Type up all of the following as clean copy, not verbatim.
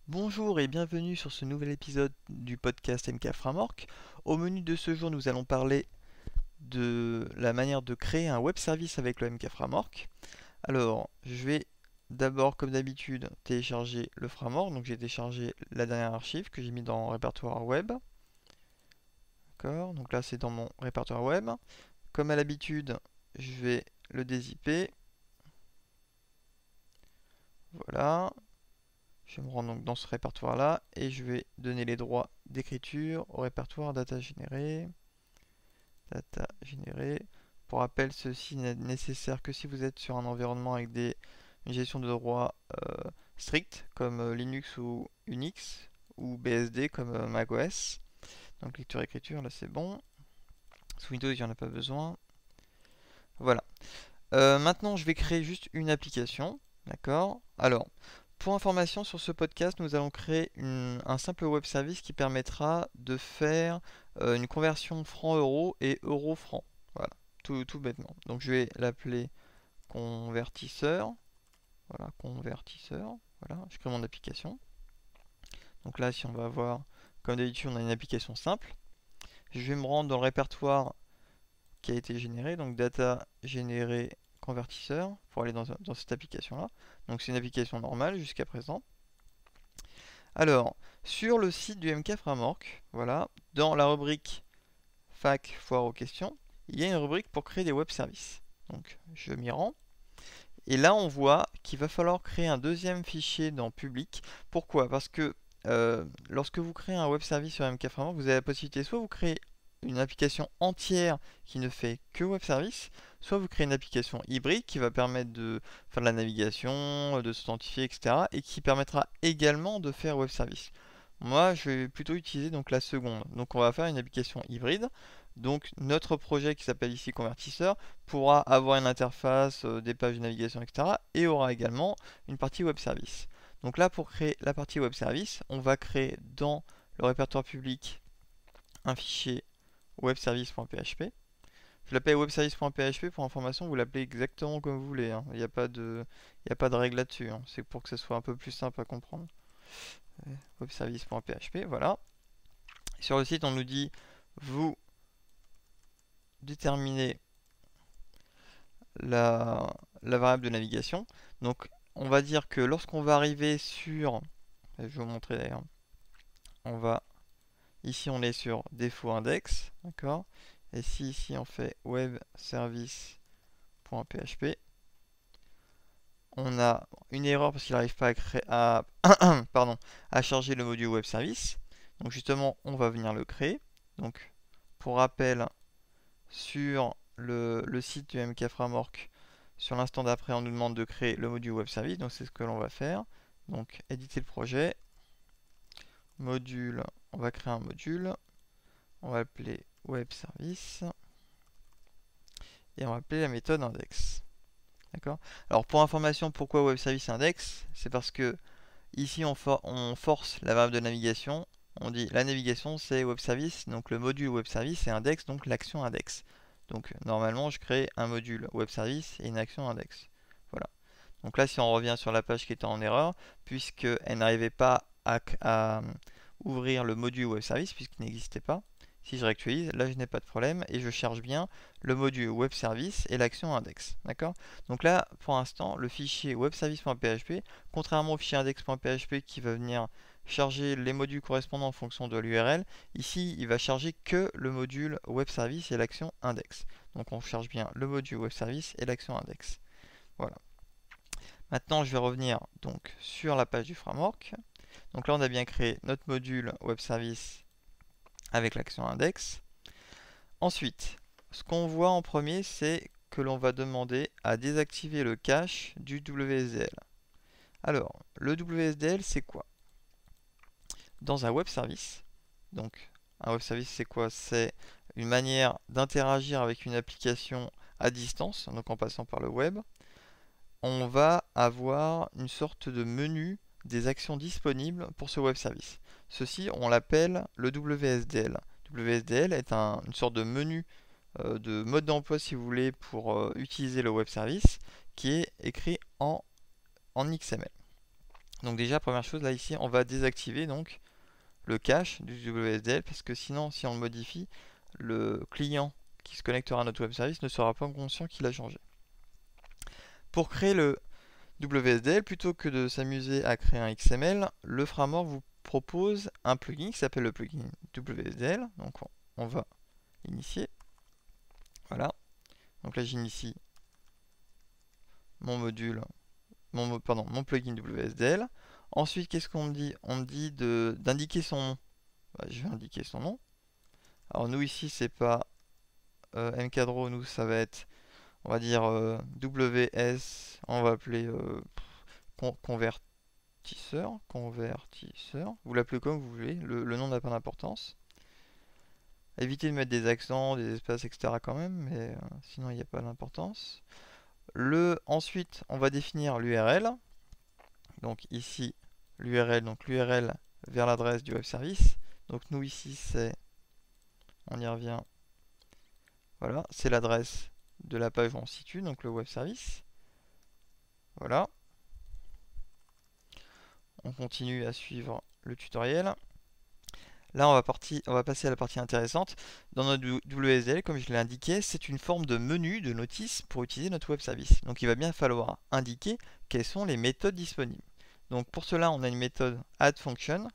Bonjour et bienvenue sur ce nouvel épisode du podcast MK Framework. Au menu de ce jour, nous allons parler de la manière de créer un web service avec le MK Framework. Alors, je vais d'abord, comme d'habitude, télécharger le framework. Donc, j'ai téléchargé la dernière archive que j'ai mis dans répertoire web. D'accord, donc là, c'est dans mon répertoire web. Comme à l'habitude, je vais le dézipper. Voilà. Je me rends donc dans ce répertoire-là et je vais donner les droits d'écriture au répertoire data généré. Data généré. Pour rappel, ceci n'est nécessaire que si vous êtes sur un environnement avec une gestion de droits stricte comme Linux ou Unix ou BSD comme macOS. Donc lecture-écriture, là c'est bon. Sous Windows, il n'y en a pas besoin. Voilà. Maintenant, je vais créer juste une application. D'accord? Alors, pour information sur ce podcast, nous allons créer un simple web service qui permettra de faire une conversion franc-euro et euro-franc. Voilà, tout bêtement. Donc je vais l'appeler convertisseur. Voilà, convertisseur. Voilà, je crée mon application. Donc là, si on va voir, comme d'habitude, on a une application simple. Je vais me rendre dans le répertoire qui a été généré, donc data généré convertisseur, pour aller dans cette application-là. Donc c'est une application normale jusqu'à présent. Alors, sur le site du MK Framework, voilà, dans la rubrique Fac, foire aux questions, il y a une rubrique pour créer des web services. Donc, je m'y rends. Et là, on voit qu'il va falloir créer un deuxième fichier dans public. Pourquoi? Parce que lorsque vous créez un web service sur MK Framework, vous avez la possibilité soit vous créez une application entière qui ne fait que web service, soit vous créez une application hybride qui va permettre de faire de la navigation, de s'authentifier, etc. et qui permettra également de faire web service. Moi, je vais plutôt utiliser donc la seconde. Donc, on va faire une application hybride. Donc, notre projet qui s'appelle ici Convertisseur pourra avoir une interface, des pages de navigation, etc. et aura également une partie web service. Donc là, pour créer la partie web service, on va créer dans le répertoire public un fichier webservice.php. Je l'appelle webservice.php pour information, vous l'appelez exactement comme vous voulez, hein. Il n'y a pas de règle là-dessus, hein. C'est pour que ce soit un peu plus simple à comprendre. Webservice.php, voilà. Sur le site, on nous dit vous déterminez la variable de navigation. Donc, on va dire que lorsqu'on va arriver sur, je vais vous montrer d'ailleurs, on va, ici on est sur défaut index, d'accord? Et si ici on fait web service.php, on a une erreur parce qu'il n'arrive pas à créer, pardon, à charger le module web service. Donc justement, on va venir le créer. Donc, pour rappel, sur le site du MK Framework, sur l'instant d'après, on nous demande de créer le module web service. Donc, c'est ce que l'on va faire. Donc, éditer le projet. Module, on va créer un module. On va appeler web service. Et on va appeler la méthode index. D'accord? Alors, pour information, pourquoi web service index? C'est parce que ici, on force la variable de navigation. On dit la navigation, c'est web service. Donc, le module web service est index, donc l'action index. Donc normalement, je crée un module web service et une action index. Voilà. Donc là, si on revient sur la page qui était en erreur, puisqu'elle n'arrivait pas à ouvrir le module web service, puisqu'il n'existait pas, si je réactualise, là je n'ai pas de problème et je cherche bien le module web service et l'action index. D'accord? Donc là, pour l'instant, le fichier webservice.php, contrairement au fichier index.php qui va venir charger les modules correspondants en fonction de l'URL, ici il va charger que le module web service et l'action index. Donc on charge bien le module web service et l'action index. Voilà. Maintenant je vais revenir donc sur la page du framework. Donc là on a bien créé notre module web service avec l'action index. Ensuite, ce qu'on voit en premier, c'est que l'on va demander à désactiver le cache du WSDL. Alors, le WSDL, c'est quoi? Dans un web service, donc un web service, c'est quoi? C'est une manière d'interagir avec une application à distance, donc en passant par le web. On va avoir une sorte de menu des actions disponibles pour ce web service. Ceci, on l'appelle le WSDL. WSDL est une sorte de menu de mode d'emploi, si vous voulez, pour utiliser le web service, qui est écrit en XML. Donc déjà, première chose, là ici, on va désactiver donc le cache du WSDL parce que sinon, si on le modifie, le client qui se connectera à notre web service ne sera pas conscient qu'il a changé. Pour créer le WSDL, plutôt que de s'amuser à créer un XML, le framework vous propose un plugin qui s'appelle le plugin WSDL. Donc on va l'initier. Voilà. Donc là j'initie mon module, mon plugin WSDL. Ensuite, qu'est-ce qu'on me dit? On me dit d'indiquer son nom. Bah, je vais indiquer son nom. Alors nous ici c'est pas mkdraw, nous ça va être, on va dire WS, on va appeler convertisseur, vous l'appelez comme vous voulez, le nom n'a pas d'importance. Évitez de mettre des accents, des espaces, etc. quand même, mais sinon il n'y a pas d'importance. Ensuite, on va définir l'URL. Donc ici, l'URL, vers l'adresse du web service. Donc nous ici c'est, on y revient, voilà, c'est l'adresse de la page où on se situe, donc le web service. Voilà. On continue à suivre le tutoriel. Là, on va passer à la partie intéressante. Dans notre WSDL, comme je l'ai indiqué, c'est une forme de menu de notice pour utiliser notre web service. Donc, il va bien falloir indiquer quelles sont les méthodes disponibles. Donc, pour cela, on a une méthode addFunction,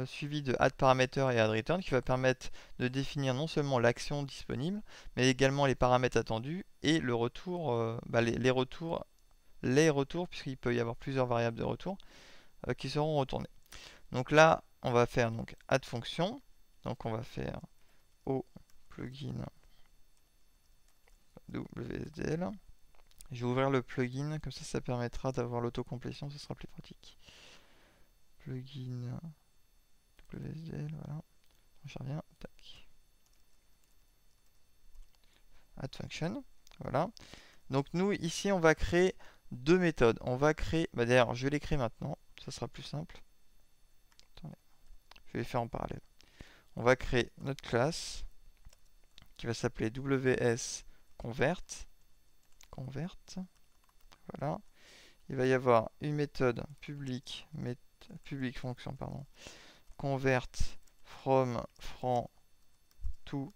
suivie de addParameter et addReturn, qui va permettre de définir non seulement l'action disponible, mais également les paramètres attendus et le retour, les retours, puisqu'il peut y avoir plusieurs variables de retour qui seront retournées. Donc là, on va faire donc addFunction. Donc on va faire au plugin WSDL. Je vais ouvrir le plugin, comme ça permettra d'avoir l'autocomplétion, ce sera plus pratique. Plugin WSDL, voilà. Je reviens, tac. addFunction, voilà. Donc nous, ici, on va créer deux méthodes. On va créer, d'ailleurs, je vais les créer maintenant, ça sera plus simple. Attendez, je vais les faire en parallèle. On va créer notre classe qui va s'appeler WSConvert. Voilà. Il va y avoir une méthode public fonction, convert from franc to,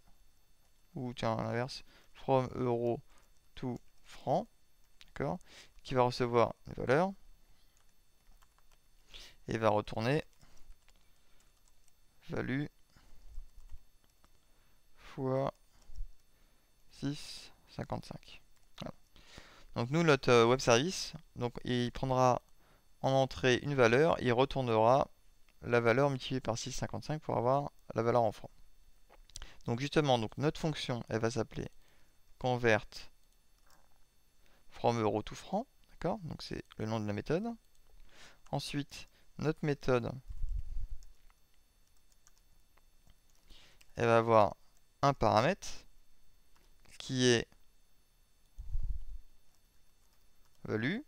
ou tiens, à l'inverse, from euro to franc, d'accord, qui va recevoir une valeur et va retourner value fois 6,55. Voilà. Donc nous, notre web service, donc il prendra en entrée une valeur, il retournera la valeur multipliée par 6,55 pour avoir la valeur en francs. Donc justement, donc notre fonction, elle va s'appeler convert from euro to franc, d'accord? Donc c'est le nom de la méthode. Ensuite, notre méthode, elle va avoir un paramètre qui est value,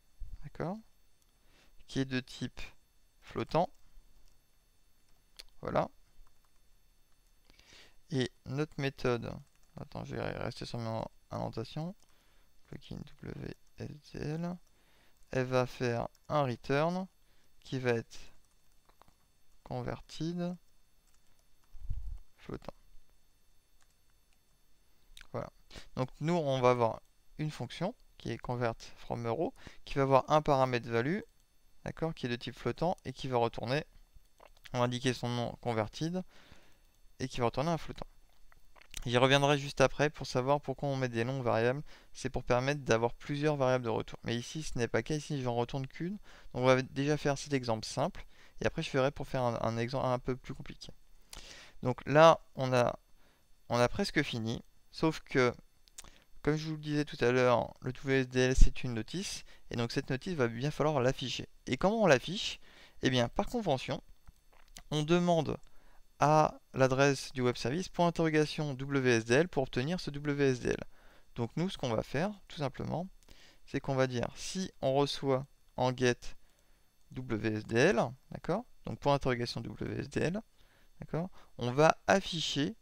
d'accord? Qui est de type flottant. Voilà. Et notre méthode, attends, je vais rester sur mon indentation, plugin WSDL, elle va faire un return qui va être converted flottant. Voilà. Donc nous, on va avoir une fonction qui est convert from euro, qui va avoir un paramètre value, d'accord, qui est de type flottant et qui va retourner, on va indiquer son nom converted et qui va retourner un flottant. J'y reviendrai juste après pour savoir pourquoi on met des noms variables. C'est pour permettre d'avoir plusieurs variables de retour. Mais ici, ce n'est pas le cas. Ici, j'en retourne qu'une. Donc, on va déjà faire cet exemple simple. Et après, je ferai pour faire un exemple un peu plus compliqué. Donc là, on a presque fini. Sauf que, comme je vous le disais tout à l'heure, le WSDL, c'est une notice. Et donc, cette notice va bien falloir l'afficher. Et comment on l'affiche? Eh bien, par convention, on demande à l'adresse du web service .WSDL pour obtenir ce WSDL. Donc nous, ce qu'on va faire, tout simplement, c'est qu'on va dire si on reçoit en get WSDL, d'accord, donc .WSDL, d'accord, on va afficher,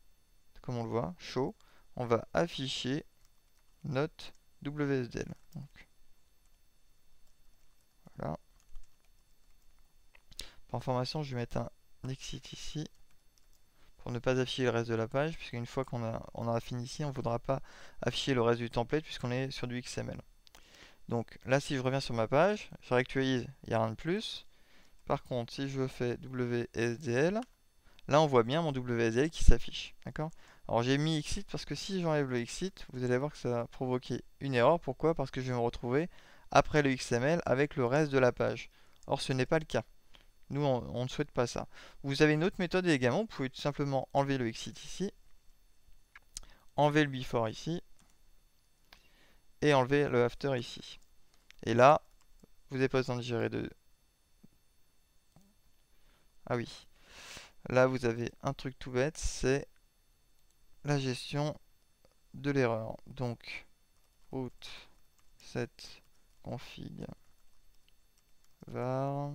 comme on le voit, show, on va afficher notre WSDL. Donc, voilà. Pour information, je vais mettre un exit ici pour ne pas afficher le reste de la page, puisqu'une fois on a fini ici, on ne voudra pas afficher le reste du template puisqu'on est sur du XML. Donc là, si je reviens sur ma page, je réactualise, il n'y a rien de plus. Par contre, si je fais WSDL, là on voit bien mon WSDL qui s'affiche. D'accord? Alors j'ai mis exit parce que si j'enlève le exit, vous allez voir que ça va provoquer une erreur. Pourquoi? Parce que je vais me retrouver après le XML avec le reste de la page. Or ce n'est pas le cas. Nous, on ne souhaite pas ça. Vous avez une autre méthode également. Vous pouvez tout simplement enlever le exit ici, enlever le before ici, et enlever le after ici. Et là, vous n'avez pas besoin de gérer de... Ah oui. Là, vous avez un truc tout bête, c'est la gestion de l'erreur. Donc, root set config var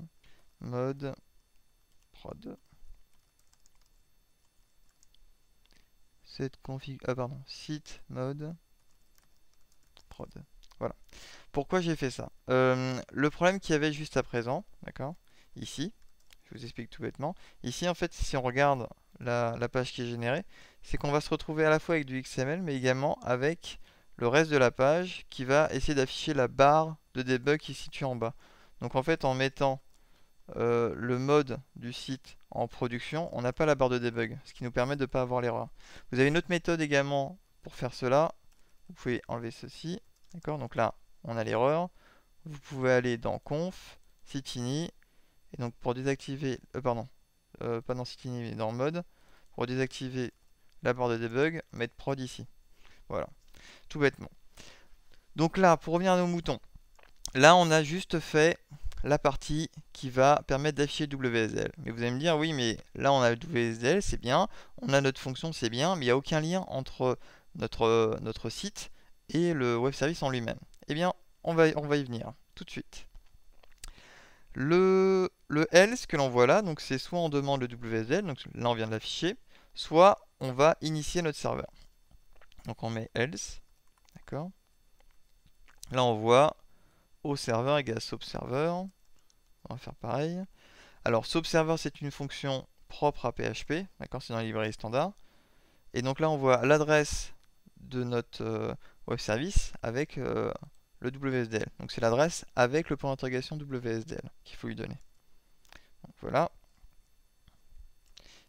mode prod. Set config... Ah pardon, site mode prod. Voilà. Pourquoi j'ai fait ça? Le problème qu'il y avait juste à présent, d'accord, ici, je vous explique tout bêtement. Ici, en fait, si on regarde la page qui est générée, c'est qu'on va se retrouver à la fois avec du XML, mais également avec le reste de la page qui va essayer d'afficher la barre de debug qui est située en bas. Donc en fait, en mettant le mode du site en production, on n'a pas la barre de debug, ce qui nous permet de ne pas avoir l'erreur. Vous avez une autre méthode également pour faire cela. Vous pouvez enlever ceci. D'accord? Donc là, on a l'erreur. Vous pouvez aller dans conf, sitini, et donc pour désactiver, pas dans sitini, mais dans mode, pour désactiver la barre de debug, mettre prod ici. Voilà, tout bêtement. Donc là, pour revenir à nos moutons, là on a juste fait la partie qui va permettre d'afficher WSDL. Mais vous allez me dire, oui, mais là on a le WSDL, c'est bien, on a notre fonction, c'est bien, mais il n'y a aucun lien entre notre site et le web service en lui-même. Eh bien, on va y venir tout de suite. Le else que l'on voit là, donc c'est soit on demande le WSDL, donc là on vient de l'afficher, soit on va initier notre serveur. Donc on met else, d'accord. Là on voit au serveur égale SoapServer. On va faire pareil. Alors SoapServer c'est une fonction propre à PHP, d'accord, c'est dans la librairie standard. Et donc là on voit l'adresse de notre web service avec le WSDL. Donc c'est l'adresse avec le point d'interrogation WSDL qu'il faut lui donner. Donc voilà.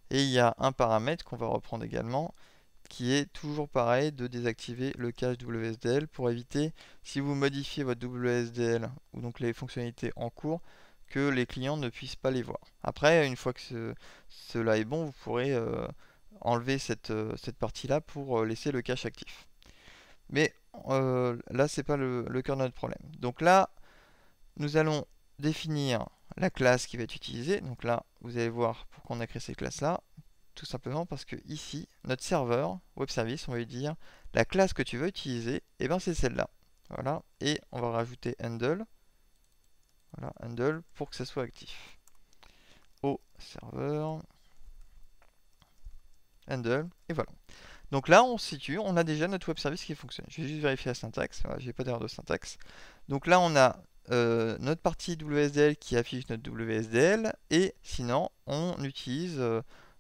Et il y a un paramètre qu'on va reprendre également, qui est toujours pareil de désactiver le cache WSDL pour éviter, si vous modifiez votre WSDL ou donc les fonctionnalités en cours, que les clients ne puissent pas les voir. Après, une fois que cela est bon, vous pourrez enlever cette partie-là pour laisser le cache actif. Mais là, c'est pas le cœur de notre problème. Donc là, nous allons définir la classe qui va être utilisée. Donc là, vous allez voir pourquoi on a créé ces classes-là. Tout simplement parce que ici, notre serveur web service, on va lui dire la classe que tu veux utiliser, et bien c'est celle-là. Voilà. Et on va rajouter handle. Voilà, handle pour que ça soit actif. Au serveur handle, et voilà. Donc là, on se situe, on a déjà notre web service qui fonctionne. Je vais juste vérifier la syntaxe. Voilà, j'ai pas d'erreur de syntaxe. Donc là, on a notre partie WSDL qui affiche notre WSDL, et sinon, on utilise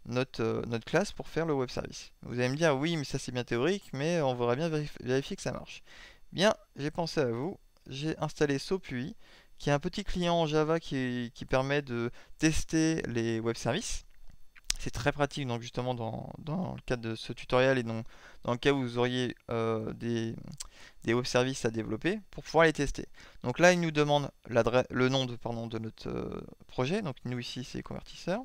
notre classe pour faire le web service. Vous allez me dire, oui, mais ça c'est bien théorique, mais on voudrait bien vérifier que ça marche. Bien, j'ai pensé à vous. J'ai installé SoapUI, qui est un petit client en Java qui permet de tester les web services. C'est très pratique donc justement dans le cadre de ce tutoriel et dans le cas où vous auriez des web services à développer pour pouvoir les tester. Donc là, il nous demande le nom de notre projet. Donc nous ici, c'est convertisseur.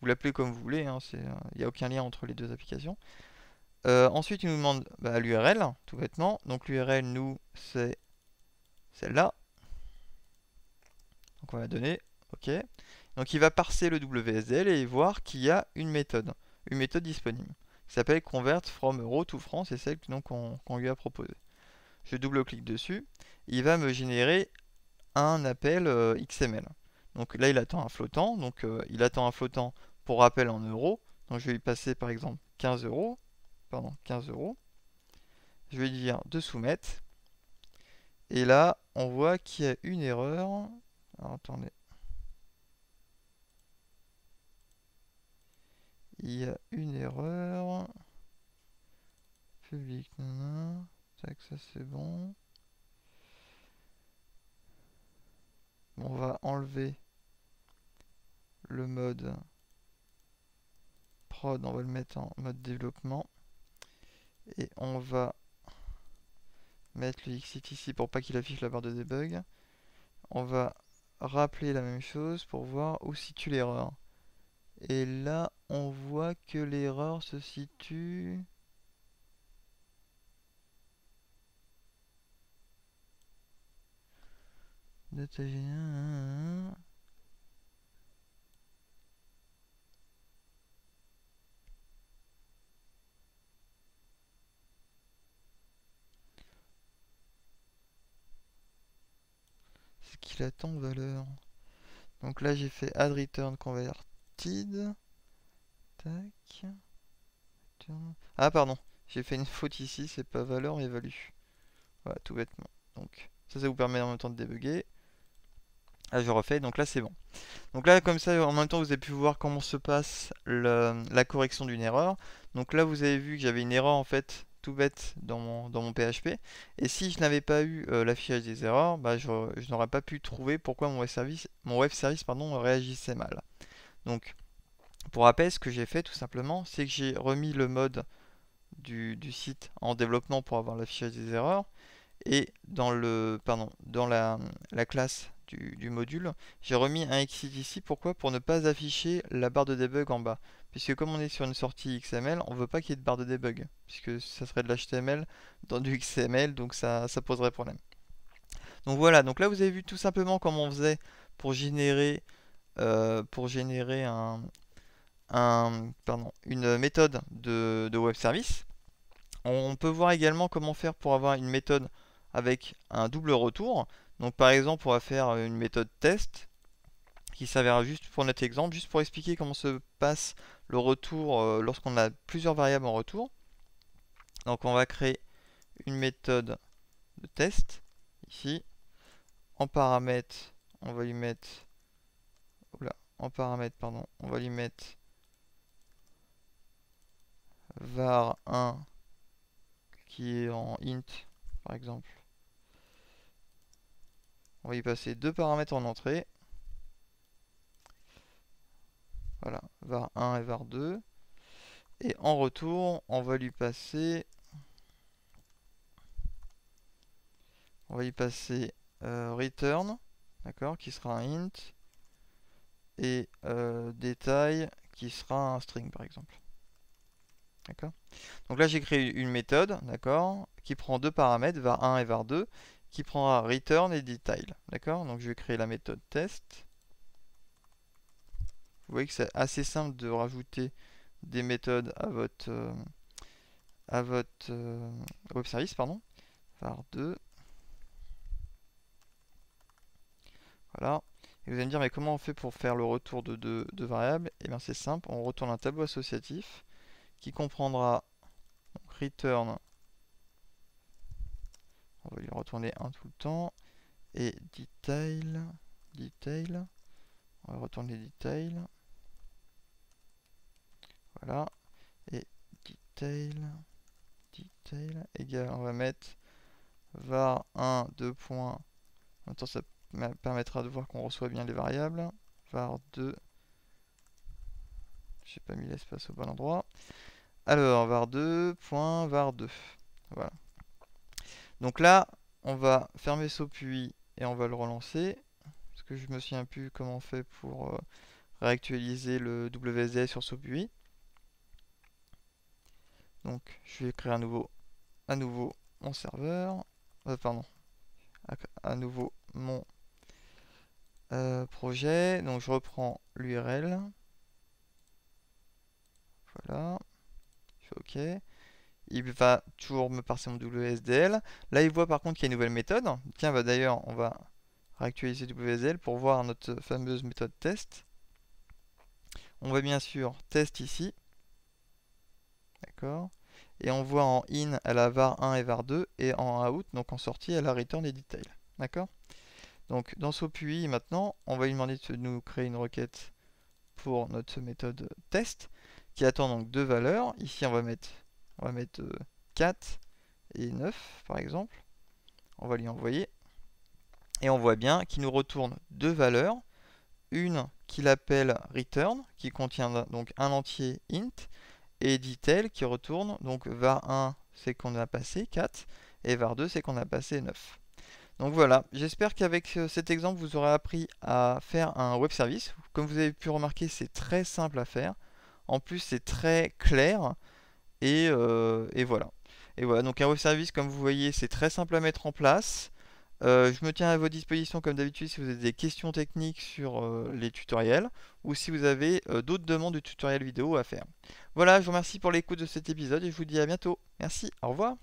Vous l'appelez comme vous voulez, hein, il n'y a aucun lien entre les deux applications. Ensuite, il nous demande l'URL, tout bêtement. Donc l'URL, nous, c'est celle-là. Donc on va donner OK. Donc il va parser le WSDL et voir qu'il y a une méthode disponible, qui s'appelle convert from euro to franc, c'est celle qu'on lui a proposée. Je double-clique dessus, il va me générer un appel XML. Donc là il attend un flottant, il attend un flottant pour rappel en euros. Donc je vais lui passer par exemple 15 euros. Je vais lui dire de soumettre. Et là, on voit qu'il y a une erreur. Alors attendez. il y a une erreur. Public, non. Tac, ça c'est bon. Bon, on va enlever le mode prod, on va le mettre en mode développement. Et on va mettre le exit ici pour pas qu'il affiche la barre de debug. On va rappeler la même chose pour voir où situe l'erreur. Et là, on voit que l'erreur se situe... C'est qu'il attend de valeur. Donc là, j'ai fait add return converted. Tac. Ah, pardon. J'ai fait une faute ici, c'est pas valeur mais value. Voilà, tout bêtement. Donc, ça vous permet en même temps de débugger. Là, je refais, donc là, c'est bon. Donc là, comme ça, en même temps, vous avez pu voir comment se passe la correction d'une erreur. Donc là, vous avez vu que j'avais une erreur, en fait, tout bête dans mon PHP. Et si je n'avais pas eu l'affichage des erreurs, bah, je n'aurais pas pu trouver pourquoi mon web service réagissait mal. Donc, pour rappel, ce que j'ai fait, tout simplement, c'est que j'ai remis le mode du site en développement pour avoir l'affichage des erreurs. Et dans la classe du module, j'ai remis un exit ici. Pourquoi? Pour ne pas afficher la barre de debug en bas. Puisque comme on est sur une sortie XML, on ne veut pas qu'il y ait de barre de debug. Puisque ça serait de l'HTML dans du XML, donc ça poserait problème. Donc voilà, donc là vous avez vu tout simplement comment on faisait pour générer, une méthode de web service. On peut voir également comment faire pour avoir une méthode avec un double retour. Donc par exemple, on va faire une méthode test qui servira juste pour notre exemple, juste pour expliquer comment se passe le retour lorsqu'on a plusieurs variables en retour. Donc on va créer une méthode de test ici. En paramètres, on va lui mettre on va lui mettre var1 qui est en int par exemple. On va y passer deux paramètres en entrée. Voilà, var1 et var2. Et en retour, on va lui passer return, d'accord, qui sera un int, et détail qui sera un string par exemple. D'accord. Donc là j'ai créé une méthode, d'accord, qui prend deux paramètres, var1 et var2, qui prendra return et detail. D'accord. Donc je vais créer la méthode test. Vous voyez que c'est assez simple de rajouter des méthodes à votre web service, pardon. var2. Voilà. Et vous allez me dire, mais comment on fait pour faire le retour de deux variables? Eh bien c'est simple, on retourne un tableau associatif qui comprendra donc, return, on va lui retourner un tout le temps, et detail, on va retourner detail, voilà, et detail égale, on va mettre var1 2 points, en même temps ça permettra de voir qu'on reçoit bien les variables, var2, j'ai pas mis l'espace au bon endroit, alors var2, point var2, voilà. Donc là, on va fermer SoapUI et on va le relancer, parce que je me souviens plus comment on fait pour réactualiser le WSDL sur SoapUI. Donc je vais créer à nouveau mon serveur, à nouveau mon projet. Donc je reprends l'URL, voilà, je fais OK. Il va toujours me passer mon WSDL. Là, il voit par contre qu'il y a une nouvelle méthode. Tiens, bah d'ailleurs, on va réactualiser WSDL pour voir notre fameuse méthode test. On voit bien sûr test ici. D'accord. Et on voit en in, elle a var1 et var2. Et en out, donc en sortie, elle a return et detail. D'accord. Donc dans SoapUI, maintenant, on va lui demander de nous créer une requête pour notre méthode test qui attend donc deux valeurs. Ici, on va mettre 4 et 9, par exemple. On va lui envoyer. Et on voit bien qu'il nous retourne deux valeurs. Une qu'il appelle return, qui contient donc un entier int, et detail qui retourne, donc var1 c'est qu'on a passé 4, et var2 c'est qu'on a passé 9. Donc voilà, j'espère qu'avec cet exemple vous aurez appris à faire un web service. Comme vous avez pu remarquer, c'est très simple à faire. En plus c'est très clair, et voilà. Et voilà, donc un web service comme vous voyez c'est très simple à mettre en place. Je me tiens à votre disposition comme d'habitude si vous avez des questions techniques sur les tutoriels ou si vous avez d'autres demandes de tutoriels vidéo à faire. Voilà, je vous remercie pour l'écoute de cet épisode et je vous dis à bientôt. Merci, au revoir.